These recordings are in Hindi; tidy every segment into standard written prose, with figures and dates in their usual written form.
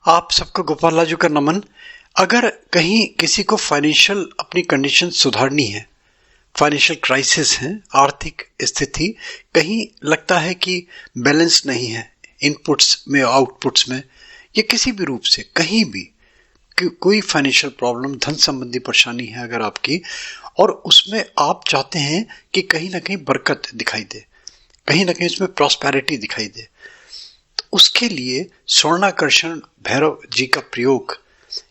आप सबको गोपाल राजू का नमन। अगर कहीं किसी को फाइनेंशियल अपनी कंडीशन सुधारनी है, फाइनेंशियल क्राइसिस है, आर्थिक स्थिति कहीं लगता है कि बैलेंस नहीं है इनपुट्स में आउटपुट्स में, या किसी भी रूप से कहीं भी कोई फाइनेंशियल प्रॉब्लम, धन संबंधी परेशानी है अगर आपकी, और उसमें आप चाहते हैं कि कहीं ना कहीं बरकत दिखाई दे, कहीं ना कहीं उसमें प्रॉस्पेरिटी दिखाई दे, तो उसके लिए स्वर्णाकर्षण भैरव जी का प्रयोग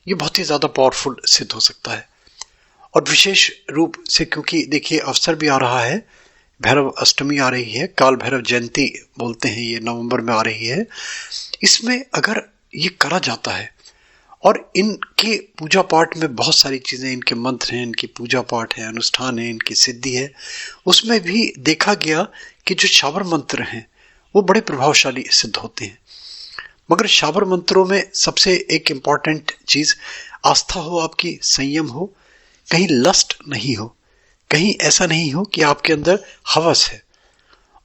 ये बहुत ही ज्यादा पावरफुल सिद्ध हो सकता है। और विशेष रूप से क्योंकि देखिए अवसर भी आ रहा है, भैरव अष्टमी आ रही है, काल भैरव जयंती बोलते हैं, ये नवंबर में आ रही है। इसमें अगर ये करा जाता है और इनके पूजा पाठ में बहुत सारी चीजें, इनके मंत्र हैं, इनकी पूजा पाठ है, अनुष्ठान है, इनकी सिद्धि है, उसमें भी देखा गया कि जो शाबर मंत्र हैं वो बड़े प्रभावशाली सिद्ध होते हैं। मगर शाबर मंत्रों में सबसे एक इम्पॉर्टेंट चीज आस्था हो, आपकी संयम हो, कहीं लस्ट नहीं हो, कहीं ऐसा नहीं हो कि आपके अंदर हवस है,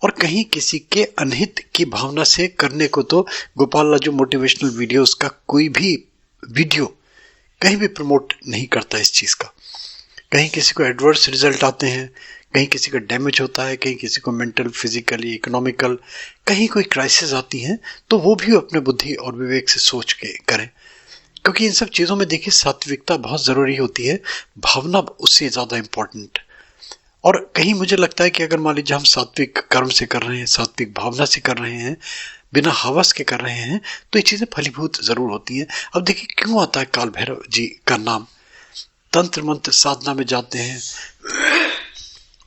और कहीं किसी के अनहित की भावना से करने को तो गोपाल राजू मोटिवेशनल वीडियोस का कोई भी वीडियो कहीं भी प्रमोट नहीं करता इस चीज का। कहीं किसी को एडवर्स रिजल्ट आते हैं, कहीं किसी का डैमेज होता है, कहीं किसी को मेंटल, फिजिकली, इकोनॉमिकल, कहीं कोई क्राइसिस आती है, तो वो भी अपने बुद्धि और विवेक से सोच के करें, क्योंकि इन सब चीजों में देखिए सात्विकता बहुत जरूरी होती है, भावना उससे ज्यादा इंपॉर्टेंट। और कहीं मुझे लगता है कि अगर मान लीजिए हम सात्विक कर्म से कर रहे हैं, सात्विक भावना से कर रहे हैं, बिना हवस के कर रहे हैं, तो ये चीजें फलीभूत जरूर होती हैं। अब देखिए क्यों आता है काल भैरव जी का नाम, तंत्र मंत्र साधना में जाते हैं,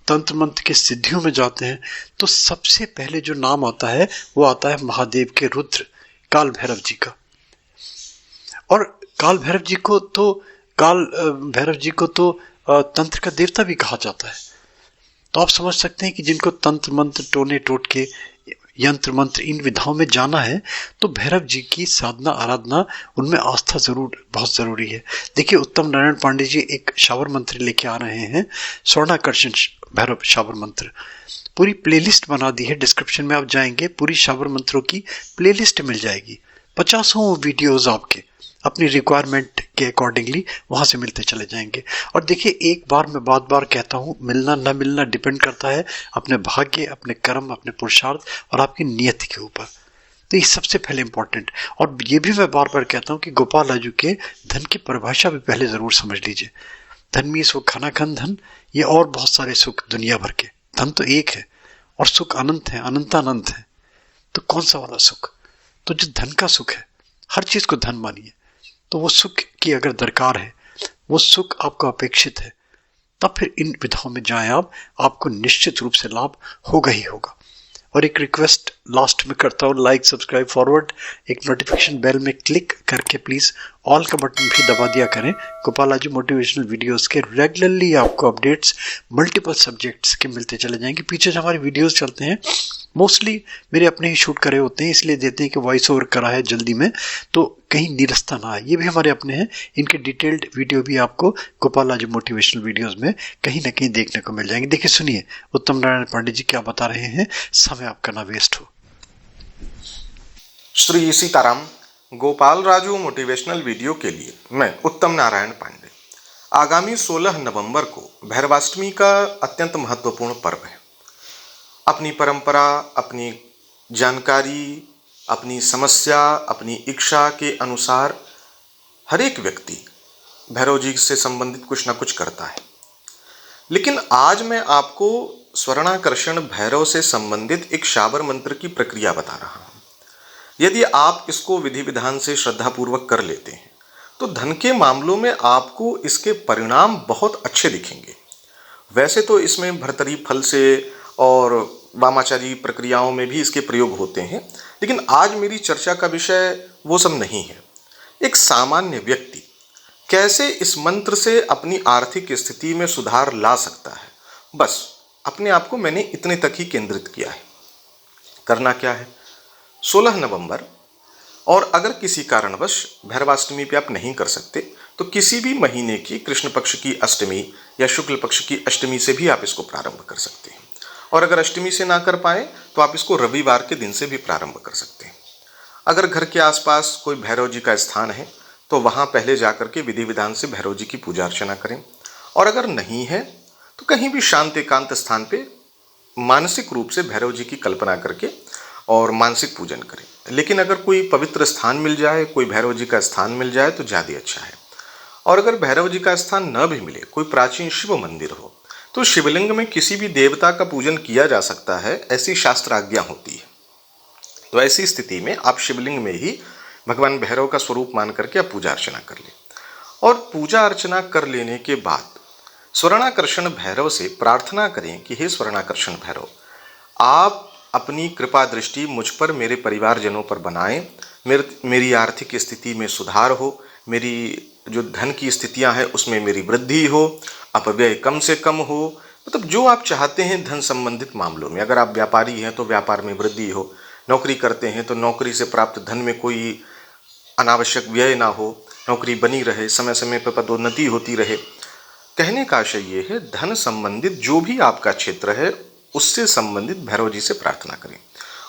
तंत्र मंत्र के सिद्धियों में जाते हैं, तो सबसे पहले जो नाम आता है वो आता है महादेव के रुद्र काल भैरव जी का। और काल भैरव जी को तो तंत्र का देवता भी कहा जाता है। तो आप समझ सकते हैं कि जिनको तंत्र मंत्र, टोने टोटके, यंत्र मंत्र, इन विधाओं में जाना है, तो भैरव जी की साधना आराधना, उनमें आस्था जरूर बहुत जरूरी है। देखिए उत्तम नारायण पांडे जी एक शावर मंत्र लेके आ रहे हैं, स्वर्णाकर्षण भैरव शावर मंत्र, पूरी प्लेलिस्ट बना दी है, डिस्क्रिप्शन में आप जाएंगे पूरी शावर मंत्रों की प्लेलिस्ट मिल जाएगी, 50 वीडियोज आपके अपनी रिक्वायरमेंट के अकॉर्डिंगली वहां से मिलते चले जाएंगे। और देखिए एक बार मैं बार कहता हूं, मिलना न मिलना डिपेंड करता है अपने भाग्य, अपने कर्म, अपने पुरुषार्थ और आपकी नियति के ऊपर। तो ये सबसे पहले इंपॉर्टेंट। और ये भी मैं बार कहता हूं कि गोपाल राजू के धन की परिभाषा भी पहले जरूर समझ लीजिए। धन में सुख खानाखंड धन, ये और बहुत सारे सुख दुनिया भर के, धन तो एक है और सुख अनंत है, अनंतानंत है, तो कौन सा वाला सुख? तो जो धन का सुख है, हर चीज को धन मानिए, तो वो सुख की अगर दरकार है, वो सुख आपको अपेक्षित है, तब फिर इन विधाओं में जाएं आप, आपको निश्चित रूप से लाभ होगा ही होगा। और एक रिक्वेस्ट लास्ट में करता हूँ, लाइक, सब्सक्राइब, फॉरवर्ड, एक नोटिफिकेशन बेल में क्लिक करके प्लीज ऑल का बटन भी दबा दिया करें। गोपाल राजू मोटिवेशनल वीडियोस के रेगुलरली आपको अपडेट्स मल्टीपल सब्जेक्ट्स के मिलते चले जाएंगे। पीछे जो हमारे वीडियोस चलते हैं मोस्टली मेरे अपने ही शूट करे होते हैं, इसलिए देते हैं कि वॉइस ओवर करा है जल्दी में, तो कहीं निरस्ता ना आए। ये भी हमारे अपने हैं, इनके डिटेल्ड वीडियो भी आपको गोपाल राजू मोटिवेशनल वीडियोस में कहीं ना कहीं देखने को मिल जाएंगे। देखिए सुनिए उत्तम नारायण पांडे जी क्या बता रहे हैं, समय आपका ना वेस्ट हो। श्री सीताराम। गोपाल राजू मोटिवेशनल वीडियो के लिए मैं उत्तम नारायण पांडे। आगामी 16 नवंबर को भैरवाष्टमी का अत्यंत महत्वपूर्ण पर्व है। अपनी परंपरा, अपनी जानकारी, अपनी समस्या, अपनी इच्छा के अनुसार हर एक व्यक्ति भैरव जी से संबंधित कुछ ना कुछ करता है। लेकिन आज मैं आपको स्वर्णाकर्षण भैरव से संबंधित एक शाबर मंत्र की प्रक्रिया बता रहा हूं। यदि आप इसको विधि विधान से श्रद्धापूर्वक कर लेते हैं तो धन के मामलों में आपको इसके परिणाम बहुत अच्छे दिखेंगे। वैसे तो इसमें भर्तरी फल से और वामाचारी प्रक्रियाओं में भी इसके प्रयोग होते हैं, लेकिन आज मेरी चर्चा का विषय वो सब नहीं है। एक सामान्य व्यक्ति कैसे इस मंत्र से अपनी आर्थिक स्थिति में सुधार ला सकता है, बस अपने आप को मैंने इतने तक ही केंद्रित किया है। करना क्या है, 16 नवंबर, और अगर किसी कारणवश भैरवाष्टमी पे आप नहीं कर सकते तो किसी भी महीने की कृष्ण पक्ष की अष्टमी या शुक्ल पक्ष की अष्टमी से भी आप इसको प्रारंभ कर सकते हैं। और अगर अष्टमी से ना कर पाए तो आप इसको रविवार के दिन से भी प्रारंभ कर सकते हैं। अगर घर के आसपास कोई भैरव जी का स्थान है तो वहाँ पहले जाकर के विधि विधान से भैरव जी की पूजा अर्चना करें। और अगर नहीं है तो कहीं भी शांत एकांत स्थान पे मानसिक रूप से भैरव जी की कल्पना करके और मानसिक पूजन करें। लेकिन अगर कोई पवित्र स्थान मिल जाए, कोई भैरव जी का स्थान मिल जाए तो ज़्यादा अच्छा है। और अगर भैरव जी का स्थान न भी मिले, कोई प्राचीन शिव मंदिर हो, तो शिवलिंग में किसी भी देवता का पूजन किया जा सकता है, ऐसी शास्त्र आज्ञा होती है। तो ऐसी स्थिति में आप शिवलिंग में ही भगवान भैरव का स्वरूप मान करके आप पूजा अर्चना कर लें। और पूजा अर्चना कर लेने के बाद स्वर्णाकर्षण भैरव से प्रार्थना करें कि हे स्वर्णाकर्षण भैरव, आप अपनी कृपा दृष्टि मुझ पर, मेरे परिवारजनों पर बनाएं, मेरी आर्थिक स्थिति में सुधार हो, मेरी जो धन की स्थितियां हैं उसमें मेरी वृद्धि हो, अपव्यय कम से कम हो। मतलब जो आप चाहते हैं धन संबंधित मामलों में। अगर आप व्यापारी हैं तो व्यापार में वृद्धि हो, नौकरी करते हैं तो नौकरी से प्राप्त धन में कोई अनावश्यक व्यय ना हो, नौकरी बनी रहे, समय समय पर पदोन्नति होती रहे। कहने का आशय ये है, धन संबंधित जो भी आपका क्षेत्र है उससे संबंधित भैरव जी से प्रार्थना करें।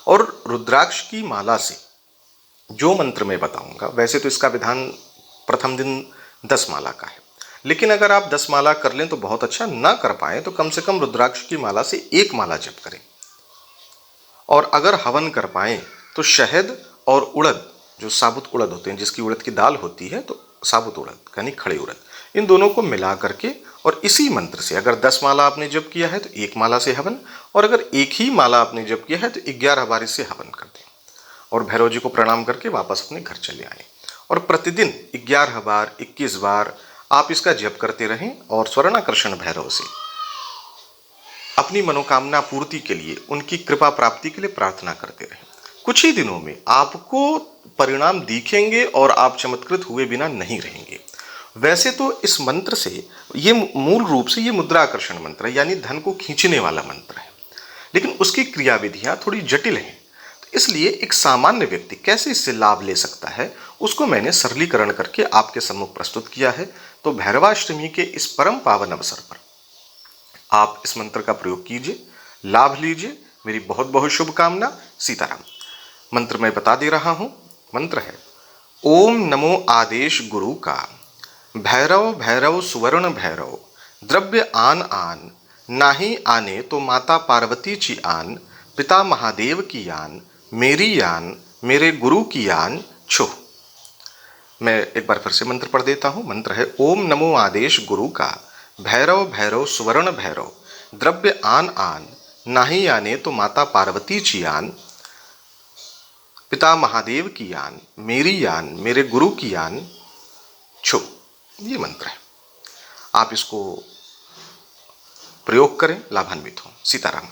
और रुद्राक्ष की माला से जो मंत्र मैं बताऊंगा, वैसे तो इसका विधान प्रथम दिन 10 माला का है, लेकिन अगर आप 10 माला कर लें तो बहुत अच्छा, ना कर पाए तो कम से कम रुद्राक्ष की माला से 1 माला जप करें। और अगर हवन कर पाए तो शहद और उड़द, जो साबुत उड़द होते हैं, जिसकी उड़द की दाल होती है, तो साबुत उड़द यानी खड़े उड़द, इन दोनों को मिला करके और इसी मंत्र से, अगर 10 माला आपने जप किया है तो 1 माला से हवन, और अगर एक ही माला आपने जप किया है तो 11 बार इससे हवन कर दें और भैरव जी को प्रणाम करके वापस अपने घर चले आएं। और प्रतिदिन 11 बार, 21 बार आप इसका जप करते रहें और स्वर्णाकर्षण भैरव से अपनी मनोकामना पूर्ति के लिए, उनकी कृपा प्राप्ति के लिए प्रार्थना करते रहें। कुछ ही दिनों में आपको परिणाम दिखेंगे और आप चमत्कृत हुए बिना नहीं रहेंगे। वैसे तो इस मंत्र से, ये मूल रूप से ये मुद्रा आकर्षण मंत्र है, यानी धन को खींचने वाला मंत्र है, लेकिन उसकी क्रियाविधियां थोड़ी जटिल हैं। तो इसलिए एक सामान्य व्यक्ति कैसे इससे लाभ ले सकता है, उसको मैंने सरलीकरण करके आपके सम्मुख प्रस्तुत किया है। तो भैरवाष्टमी के इस परम पावन अवसर पर आप इस मंत्र का प्रयोग कीजिए, लाभ लीजिए। मेरी बहुत बहुत शुभकामना। सीताराम। मंत्र मैं बता दे रहा हूं। मंत्र है, ओम नमो आदेश गुरु का, भैरव भैरव सुवर्ण भैरव, द्रव्य आन आन, नाही आने तो माता पार्वती ची आन, पिता महादेव की आन, मेरी आन, मेरे गुरु की आन छो। मैं एक बार फिर से मंत्र पढ़ देता हूँ। मंत्र है, ओम नमो आदेश गुरु का, भैरव भैरव सुवर्ण भैरव, द्रव्य आन आन, नाही आने तो माता पार्वती ची आन, पिता महादेव की आन, मेरी आन, मेरे गुरु की आन छो। ये मंत्र है, आप इसको प्रयोग करें, लाभान्वित हों। सीताराम।